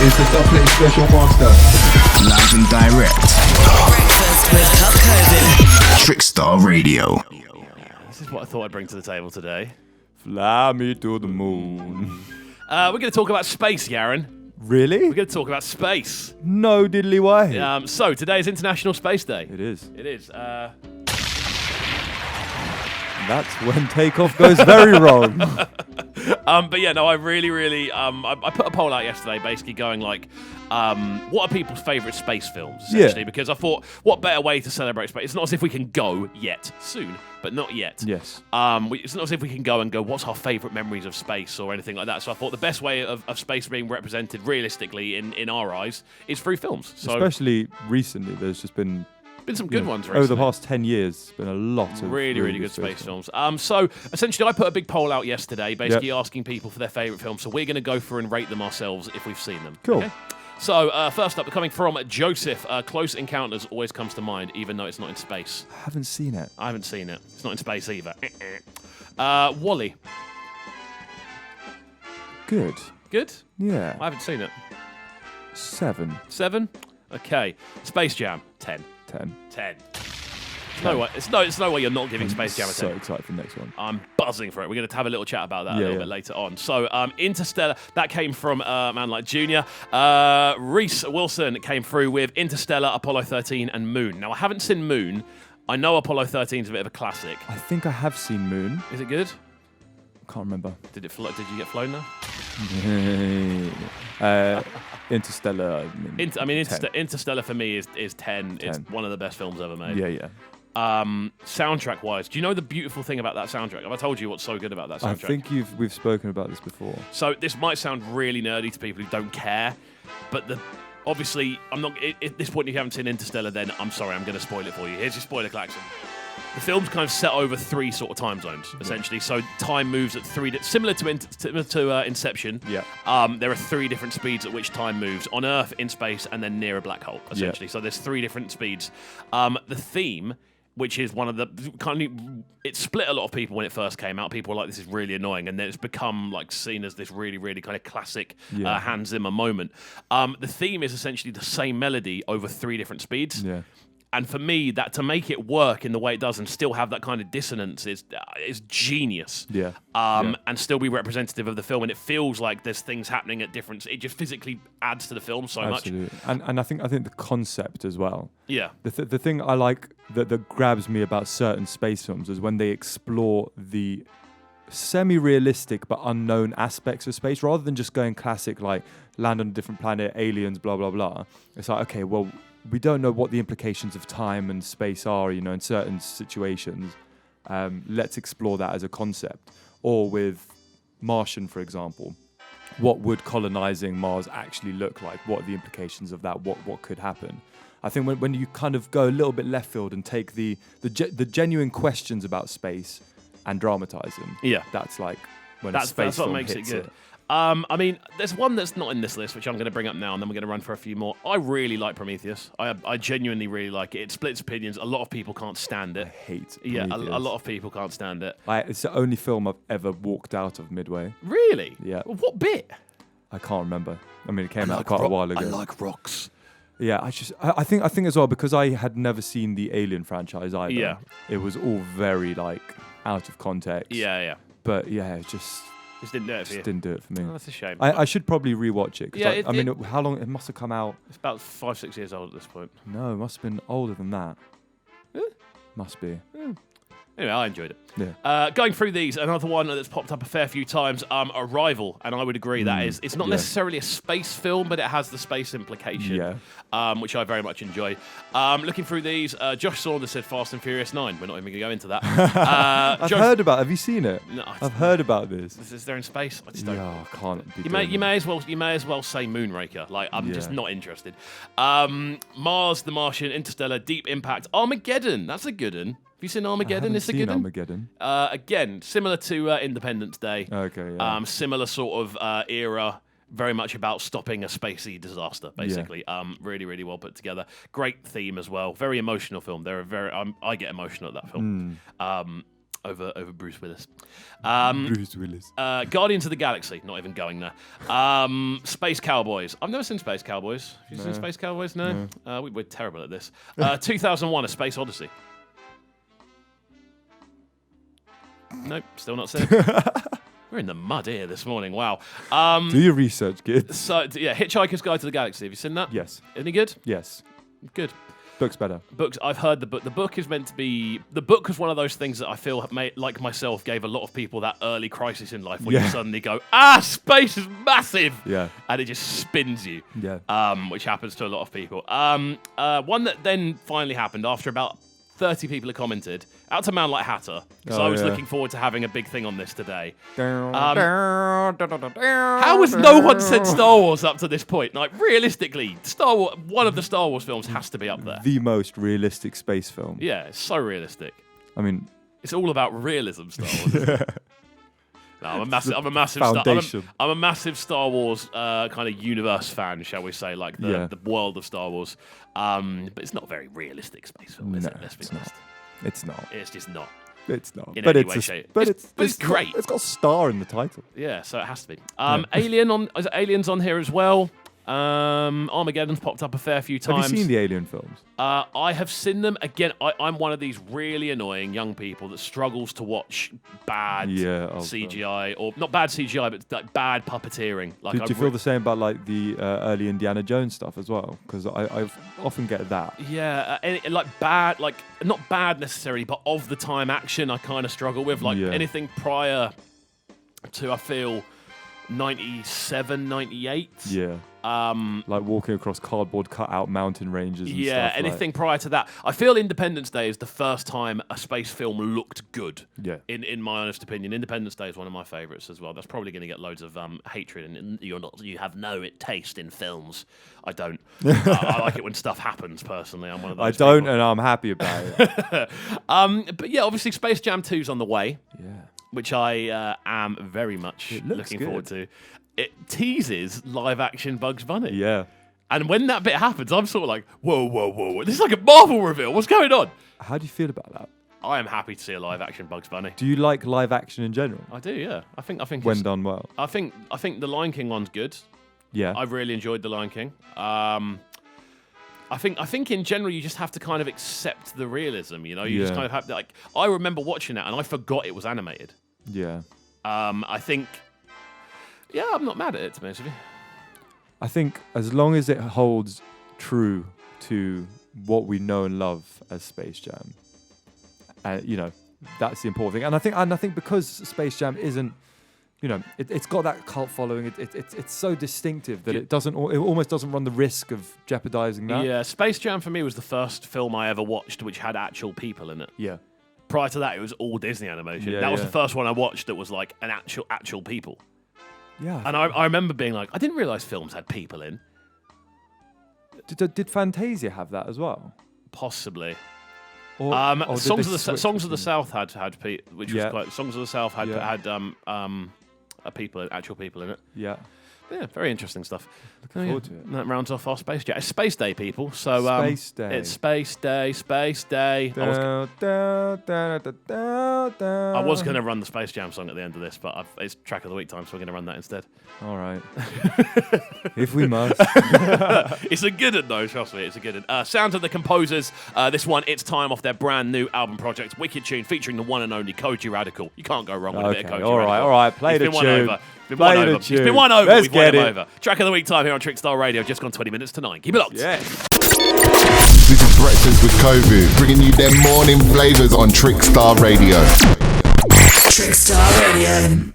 is the Doublet Special Master. Live and direct. Breakfast with CubCamTV. Trickstar Radio. This is what I thought I'd bring to the table today. Fly me to the moon. We're going to talk about space, Yaron. Really? We're going to talk about space. No diddly way. So today is International Space Day. It is. It is. That's when takeoff goes very wrong. But yeah, no, I really, I put a poll out yesterday, basically going like, what are people's favourite space films, essentially? Yeah. Because I thought, what better way to celebrate space? It's not as if we can go yet, soon, but not yet. Yes. It's not as if we can go, what's our favourite memories of space or anything like that. So I thought the best way of space being represented realistically in our eyes is through films. So Especially recently, there's just been some good ones recently. over the past 10 years. There's been a lot of really good space films. So essentially, I put a big poll out yesterday, basically Yep. asking people for their favourite films. So we're going to go through and rate them ourselves if we've seen them. Cool. Okay? So first up, coming from Joseph, Close Encounters always comes to mind, even though it's not in space. I haven't seen it. I haven't seen it. It's not in space either. Wall-E. Good. Good? Yeah. I haven't seen it. 7. 7? Okay. Space Jam. 10. 10. 10. No way. It's no way you're not giving Space Jam a 10. So excited for the next one. I'm buzzing for it. We're going to have a little chat about that a Yeah, little yeah. bit later on. So, Interstellar, that came from Man Like Junior. Reese Wilson came through with Interstellar, Apollo 13, and Moon. Now, I haven't seen Moon. I know Apollo 13 is a bit of a classic. I think I have seen Moon. Is it good? Can't remember. Did you get flown there? Interstellar. Interstellar for me is 10. It's 10. one of the best films ever made. Yeah. Soundtrack wise, do you know the beautiful thing about that soundtrack? Have I told you what's so good about that I soundtrack? think we've spoken about this before. So this might sound really nerdy to people who don't care, but obviously I'm not. At this point, if you haven't seen Interstellar, then I'm sorry, I'm going to spoil it for you. Here's your spoiler klaxon. The film's kind of set over 3 sort of time zones, essentially. So time moves at 3, similar to Inception. Yeah. There are 3 different speeds at which time moves: on Earth, in space, and then near a black hole, essentially. So there's 3 different speeds. The theme, which is one of the it split a lot of people when it first came out. People were like, this is really annoying, and then it's become like seen as this really kind of classic Hans Zimmer moment. The theme is essentially the same melody over 3 different speeds. Yeah. And for me, that to make it work in the way it does and still have that kind of dissonance is genius. Yeah. And still be representative of the film. And it feels like there's things happening at different. It just physically adds to the film so Absolutely. much. And I think the concept as well. Yeah. The thing I like that grabs me about certain space films is when they explore the semi-realistic but unknown aspects of space rather than just going classic like land on a different planet, aliens, blah blah blah. It's like, okay, well, we don't know what the implications of time and space are, in certain situations. Let's explore that as a concept. Or with Martian, for example, what would colonizing Mars actually look like? What are the implications of that? What could happen? I think when you kind of go a little bit left field and take the genuine questions about space and dramatize them, that's like when a space that's what film makes it hits good. I mean, there's one that's not in this list, which I'm going to bring up now, and then we're going to run for a few more. I really like Prometheus. I genuinely really like it. It splits opinions. A lot of people can't stand it. I hate Yeah, a Prometheus. lot of people can't stand it. It's the only film I've ever walked out of midway. Really? Yeah. Well, what bit? I can't remember. I mean, it came out quite a while ago. I like rocks. Yeah, I think as well, because I had never seen the Alien franchise either. Yeah. It was all very like out of context. Yeah. But yeah, it just Just didn't do it for you. didn't do it for me. Oh, that's a shame. I should probably rewatch it. 'Cause Yeah, how long? It must have come out. It's about 5-6 years old at this point. No, it must have been older than that. Eh? Must be. Anyway, I enjoyed it. Yeah. Going through these, another one that's popped up a fair few times, Arrival, and I would agree that it's not necessarily a space film, but it has the space implication, which I very much enjoy. Looking through these, Josh Saunders said Fast and Furious 9. We're not even going to go into that. I've heard about. Have you seen it? No, I've heard about this. They're in space. I just don't. Yeah, I can't. Be You may as well say Moonraker. Like I'm just not interested. Mars, The Martian, Interstellar, Deep Impact, Armageddon. That's a good one. Have you seen Armageddon? It's a good one. Armageddon. Again, similar to Independence Day. Okay. Yeah. Similar sort of era. Very much about stopping a spacey disaster, basically. Really, really well put together. Great theme as well. Very emotional film. I get emotional at that film. over Bruce Willis. Bruce Willis. Guardians of the Galaxy, not even going there. Space Cowboys. I've never seen Space Cowboys. Have you seen Space Cowboys? No. We're terrible at this. 2001: A Space Odyssey. Nope, still not seen. We're in the mud here this morning. Wow. Do your research, kids. So yeah, Hitchhiker's Guide to the Galaxy. Have you seen that? Yes. Any good? Yes. Good. Book's better. Books. I've heard the book. The book is meant to be. The book was one of those things that I feel like myself gave a lot of people that early crisis in life when you suddenly go, space is massive. Yeah. And it just spins you. Yeah. Which happens to a lot of people. One that then finally happened after about 30 people had commented. Out to Man Like Hatter. Because I was looking forward to having a big thing on this today. How has no one said Star Wars up to this point? Like, realistically, Star Wars, one of the Star Wars films has to be up there. The most realistic space film. Yeah, it's so realistic. I mean, it's all about realism, Star Wars. No, I'm a massive foundation. I'm a massive Star Wars kind of universe fan, shall we say, like the world of Star Wars. But it's not a very realistic space film, is it? Let's be honest. It's not. It's just not. It's not. In But any it's way, shape. But it's great. It's got a star in the title. Yeah, so it has to be. Aliens on here as well. Armageddon's popped up a fair few times. Have you seen the Alien films? I have seen them. Again, I'm one of these really annoying young people that struggles to watch bad CGI, or not bad CGI, but like bad puppeteering. Like, do you feel the same about like the early Indiana Jones stuff as well? Because I often get that. Yeah, like bad, like not bad necessarily, but of the time action I kind of struggle with. Like anything prior to, I feel, 97, 98. Yeah. Like walking across cardboard cutout mountain ranges and stuff. Yeah, anything prior to that. I feel Independence Day is the first time a space film looked good. Yeah. In my honest opinion. Independence Day is one of my favourites as well. That's probably going to get loads of hatred, and you have no taste in films. I don't. I like it when stuff happens, personally. I'm one of those I don't, people. and I'm happy about it. But yeah, obviously Space Jam 2's on the way. Yeah. Which I am very much looking forward to. It teases live-action Bugs Bunny. Yeah. And when that bit happens, I'm sort of like, whoa. This is like a Marvel reveal. What's going on? How do you feel about that? I am happy to see a live-action Bugs Bunny. Do you like live action in general? I do, yeah. I think when done well. I think the Lion King one's good. Yeah. I really enjoyed the Lion King. I think in general you just have to kind of accept the realism, you know? You just kind of have to, like, I remember watching it and I forgot it was animated. Yeah. I think, I'm not mad at it, to be honest with you. I think as long as it holds true to what we know and love as Space Jam, that's the important thing. And I think because Space Jam isn't, it's got that cult following. It's so distinctive that it almost doesn't run the risk of jeopardizing that. Yeah, Space Jam for me was the first film I ever watched which had actual people in it. Yeah. Prior to that, it was all Disney animation. That was the first one I watched that was like an actual people. Yeah. And I remember being like, I didn't realise films had people in. Did Fantasia have that as well? Possibly. Or Songs of the South had people, which was quite. Songs of the South had actual people in it. Yeah. Yeah, very interesting stuff. Looking forward to it. That rounds off our Space Jam. It's Space Day, people. So Space Day. It's Space Day. Space Day. I was going to run the Space Jam song at the end of this, but it's track of the week time, so we're going to run that instead. All right. If we must. It's a good one, though. Trust me, it's a good one. Sounds of the Composers. This one, It's Time, off their brand new album project, Wicked Tune, featuring the one and only Koji Radical. You can't go wrong with a bit of Koji Radical. All right. Play the tune. It's been won over. We've won him over. Track of the week time here on Trickstar Radio. Just gone 20 minutes to 9. Keep it locked. Yeah. This is Breakfast with Kxvu, bringing you them morning flavors on Trickstar Radio. Trickstar Radio.